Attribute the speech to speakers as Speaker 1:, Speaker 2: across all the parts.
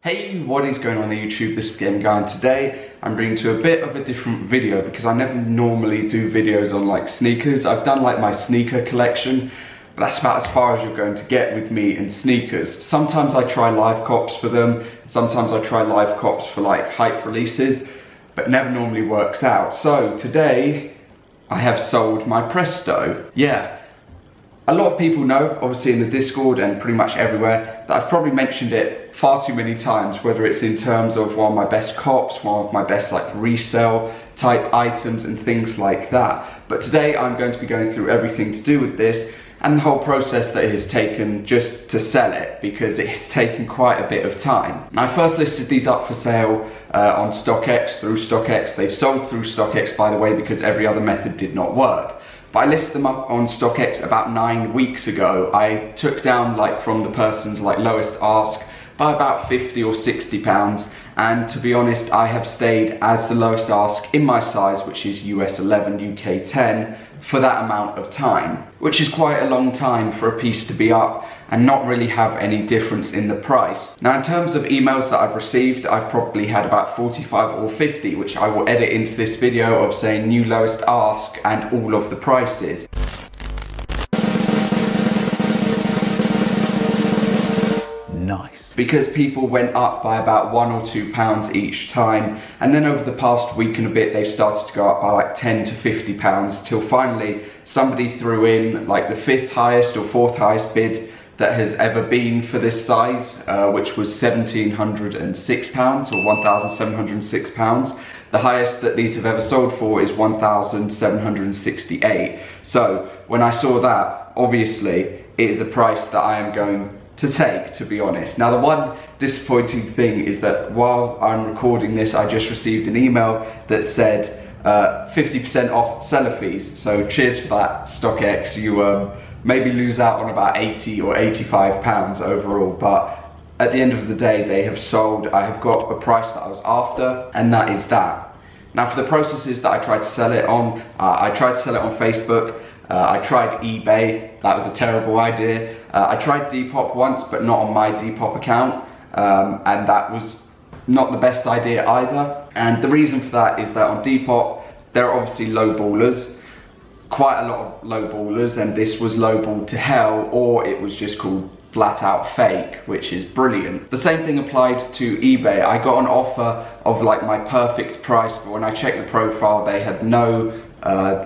Speaker 1: Hey, what is going on YouTube? This is Game Guy, and today I'm bringing to a bit of a different video because I never normally do videos on like sneakers. I've done like my sneaker collection, but that's about as far as you're going to get with me in sneakers. Sometimes I try live cops for them, sometimes I try live cops for like hype releases, but never normally works out. So today I have sold my Presto. Yeah. A lot of people know, obviously in the Discord and pretty much everywhere, that I've probably mentioned it far too many times, whether it's in terms of one of my best cops, one of my best like resale type items and things like that. But today I'm going to be going through everything to do with this and the whole process that it has taken just to sell it, because it has taken quite a bit of time. Now, I first listed these up for sale on StockX, through StockX. They've sold through StockX, by the way, because every other method did not work. But I listed them up on StockX about 9 weeks ago. I took down like from the person's like lowest ask by about 50 or 60 pounds, and to be honest, I have stayed as the lowest ask in my size, which is US 11, UK 10, for that amount of time, which is quite a long time for a piece to be up and not really have any difference in the price. Now, in terms of emails that I've received, I've probably had about 45 or 50, which I will edit into this video of saying new lowest ask and all of the prices. Nice. Because people went up by about £1 or £2 each time, and then over the past week and a bit they've started to go up by like £10 to £50, till finally somebody threw in like the 5th highest or 4th highest bid that has ever been for this size, which was £1,706 or £1,706. The highest that these have ever sold for is £1,768. So when I saw that, obviously it is a price that I am going to take, to be honest. Now, the one disappointing thing is that while I'm recording this, I just received an email that said 50% off seller fees. So cheers for that, StockX. You maybe lose out on about 80 or 85 pounds overall, but at the end of the day, they have sold. I have got a price that I was after, and that is that. Now, for the processes that I tried to sell it on, I tried to sell it on Facebook. I tried eBay, that was a terrible idea. I tried Depop once, but not on my Depop account, and that was not the best idea either. And the reason for that is that on Depop, there are obviously low ballers, quite a lot of low ballers, and this was lowballed to hell, or it was just called flat out fake, which is brilliant. The same thing applied to eBay. I got an offer of like my perfect price, but when I checked the profile, they had no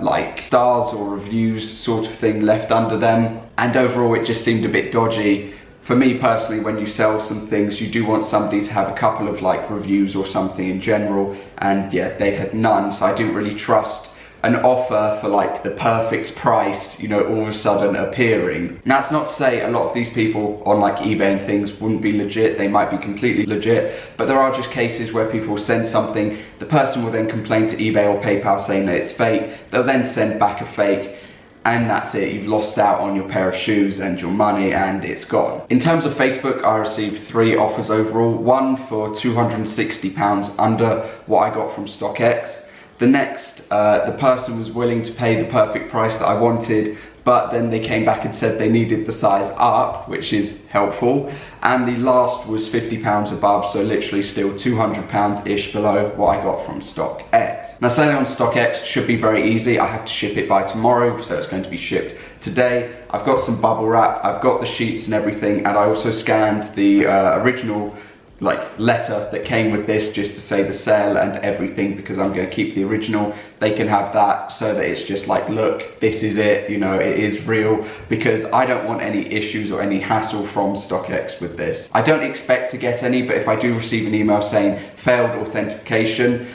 Speaker 1: like stars or reviews sort of thing left under them, and overall it just seemed a bit dodgy. For me personally, when you sell some things, you do want somebody to have a couple of like reviews or something in general, and yeah, they had none, so I didn't really trust an offer for like the perfect price, you know, all of a sudden appearing. Now, it's not to say a lot of these people on like eBay and things wouldn't be legit. They might be completely legit, but there are just cases where people send something, the person will then complain to eBay or PayPal saying that it's fake. They'll then send back a fake, and that's it. You've lost out on your pair of shoes and your money, and it's gone. In terms of Facebook, I received 3 offers overall. One for £260 under what I got from StockX. The next, the person was willing to pay the perfect price that I wanted, but then they came back and said they needed the size up, which is helpful. And the last was £50 above, so literally still £200-ish below what I got from StockX. Now, selling on StockX should be very easy. I have to ship it by tomorrow, so it's going to be shipped today. I've got some bubble wrap, I've got the sheets and everything, and I also scanned the original like letter that came with this just to say the sale and everything, because I'm going to keep the original. They can have that so that it's just like, look, this is it, you know, it is real, because I don't want any issues or any hassle from StockX with this. I don't expect to get any, but if I do receive an email saying failed authentication,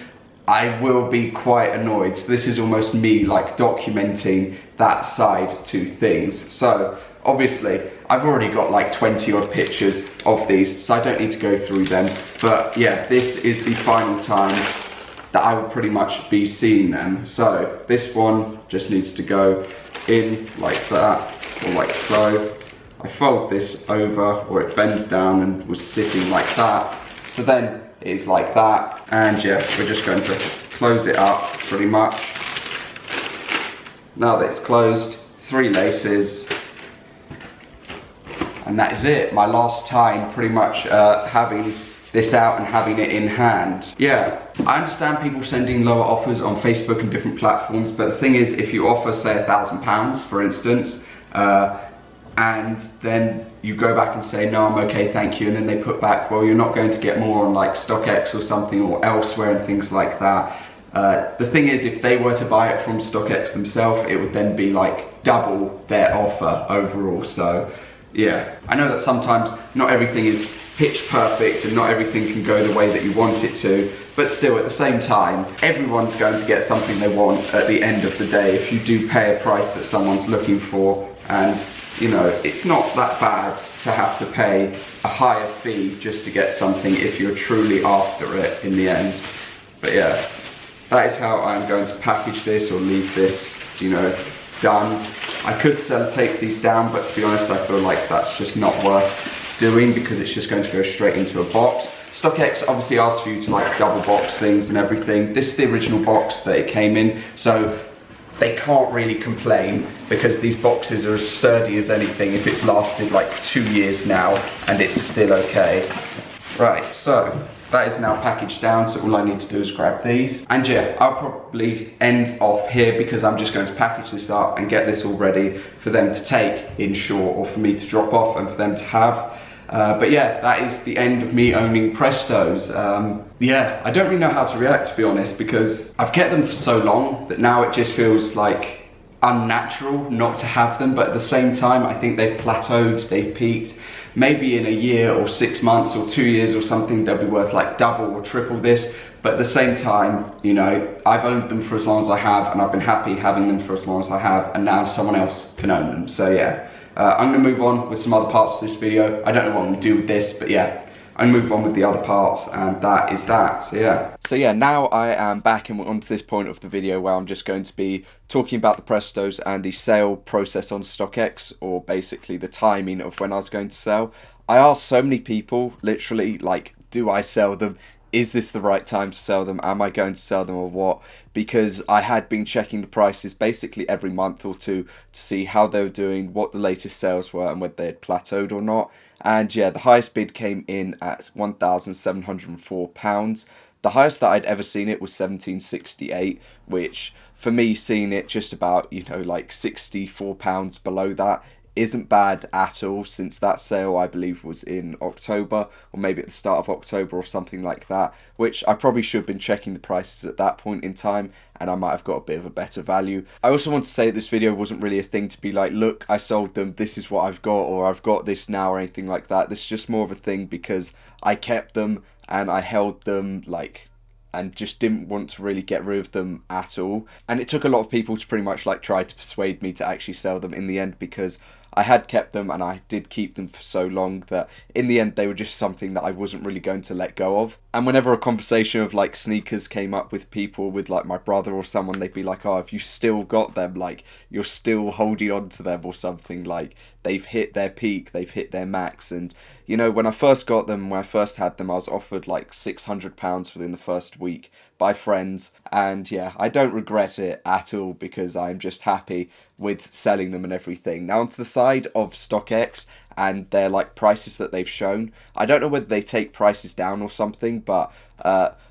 Speaker 1: I will be quite annoyed. So this is almost me like documenting that side to things. So obviously, I've already got like 20 odd pictures of these, so I don't need to go through them. But yeah, this is the final time that I will pretty much be seeing them. So this one just needs to go in like that, or like so. I fold this over, or it bends down and was sitting like that. So then it is like that. And yeah, we're just going to close it up pretty much. Now that it's closed, 3 laces. And that is it. My last time pretty much having this out and having it in hand. Yeah, I understand people sending lower offers on Facebook and different platforms, but the thing is, if you offer, say, £1,000, for instance, and then you go back and say, no, I'm okay, thank you, and then they put back, well, you're not going to get more on like StockX or something or elsewhere and things like that. The thing is, if they were to buy it from StockX themselves, it would then be like double their offer overall. So yeah, I know that sometimes not everything is pitch perfect and not everything can go the way that you want it to, but still at the same time, everyone's going to get something they want at the end of the day if you do pay a price that someone's looking for. And you know, it's not that bad to have to pay a higher fee just to get something if you're truly after it in the end. But yeah, that is how I'm going to package this or leave this, you know, done. I could take these down, but to be honest, I feel like that's just not worth doing because it's just going to go straight into a box. StockX obviously asks for you to like double box things and everything. This is the original box that it came in, so they can't really complain because these boxes are as sturdy as anything if it's lasted like 2 years now and it's still okay. Right, so that is now packaged down, so all I need to do is grab these. And yeah, I'll probably end off here because I'm just going to package this up and get this all ready for them to take in short or for me to drop off and for them to have. But yeah, that is the end of me owning Prestos. Yeah, I don't really know how to react, to be honest, because I've kept them for so long that now it just feels like unnatural not to have them, but at the same time I think they've plateaued, they've peaked. Maybe in a year or 6 months or 2 years or something they'll be worth like double or triple this, but at the same time, you know, I've owned them for as long as I have and I've been happy having them for as long as I have, and now someone else can own them. So yeah, I'm going to move on with some other parts of this video. I don't know what I'm going to do with this, but yeah, I move on with the other parts, and that is that. So yeah, now I am back and we're on to this point of the video where I'm just going to be talking about the Prestos and the sale process on StockX, or basically the timing of when I was going to sell. I asked so many people, literally, like, do I sell them? Is this the right time to sell them? Am I going to sell them or what? Because I had been checking the prices basically every month or two to see how they were doing, what the latest sales were, and whether they had plateaued or not. And yeah, the highest bid came in at £1,704. The highest that I'd ever seen it was £1,768, which for me, seeing it just about, you know, like £64 below that isn't bad at all, since that sale I believe was in October, or maybe at the start of October or something like that, which I probably should have been checking the prices at that point in time and I might have got a bit of a better value. I also want to say this video wasn't really a thing to be like, look, I sold them, this is what I've got, or I've got this now, or anything like that. This is just more of a thing because I kept them and I held them, like, and just didn't want to really get rid of them at all. And it took a lot of people to pretty much like try to persuade me to actually sell them in the end, because I had kept them and I did keep them for so long that in the end they were just something that I wasn't really going to let go of. And whenever a conversation of like sneakers came up with people, with like my brother or someone, they'd be like, oh, have you still got them? Like, you're still holding on to them or something, like they've hit their peak, they've hit their max. And you know, when I first got them, when I first had them, I was offered like £600 within the first week by friends, and yeah, I don't regret it at all because I'm just happy with selling them and everything. Now onto the side of StockX and their like prices that they've shown. I don't know whether they take prices down or something, but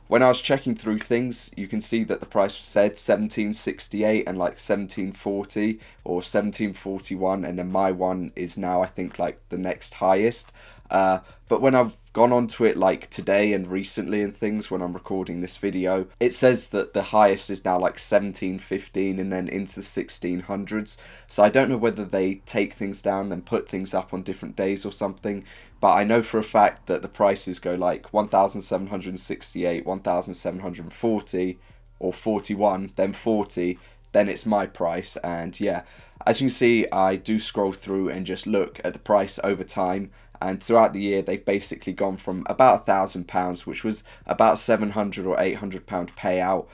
Speaker 1: when I was checking through things, you can see that the price said £1,768 and like £1,740 or £1,741, and then my one is now I think like the next highest. But when I've gone onto it like today and recently and things, when I'm recording this video, it says that the highest is now like £1,715 and then into the 1600s. So I don't know whether they take things down and put things up on different days or something, but I know for a fact that the prices go like 1,768, 1,740 or 41, then 40, then it's my price. And yeah, as you can see, I do scroll through and just look at the price over time. And throughout the year, they've basically gone from about £1,000, which was about £700 or £800 payout,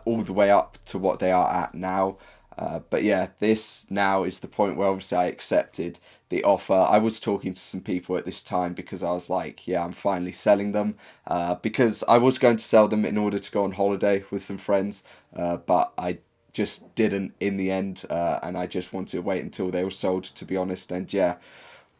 Speaker 1: all the way up to what they are at now. But yeah, this now is the point where obviously I accepted the offer. I was talking to some people at this time because I was like, yeah, I'm finally selling them, because I was going to sell them in order to go on holiday with some friends, but I just didn't in the end, and I just wanted to wait until they were sold, to be honest. And yeah,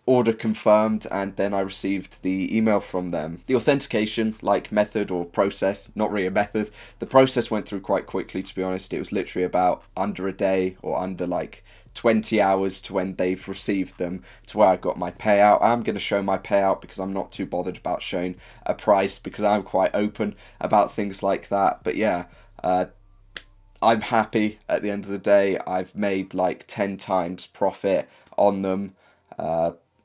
Speaker 2: order confirmed, and then I received the email from them. The authentication, like, method or process, not really a method, the process went through quite quickly, to be honest. It was literally about under a day, or under like 20 hours to when they've received them, to where I got my payout. I'm going to show my payout because I'm not too bothered about showing a price, because I'm quite open about things like that. But yeah, I'm happy at the end of the day. I've made like 10 times profit on them,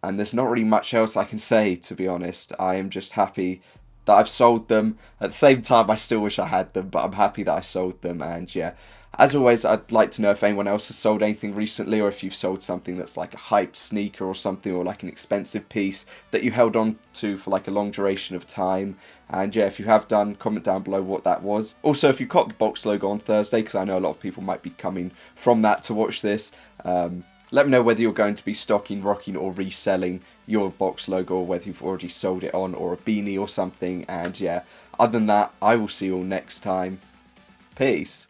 Speaker 2: and there's not really much else I can say, to be honest. I am just happy that I've sold them. At the same time, I still wish I had them, but I'm happy that I sold them. And yeah, as always, I'd like to know if anyone else has sold anything recently, or if you've sold something that's like a hype sneaker or something, or like an expensive piece that you held on to for like a long duration of time. And yeah, if you have done, comment down below what that was. Also, if you caught the box logo on Thursday, because I know a lot of people might be coming from that to watch this, let me know whether you're going to be stocking, rocking, or reselling your box logo, or whether you've already sold it on, or a beanie or something. And yeah, other than that, I will see you all next time. Peace.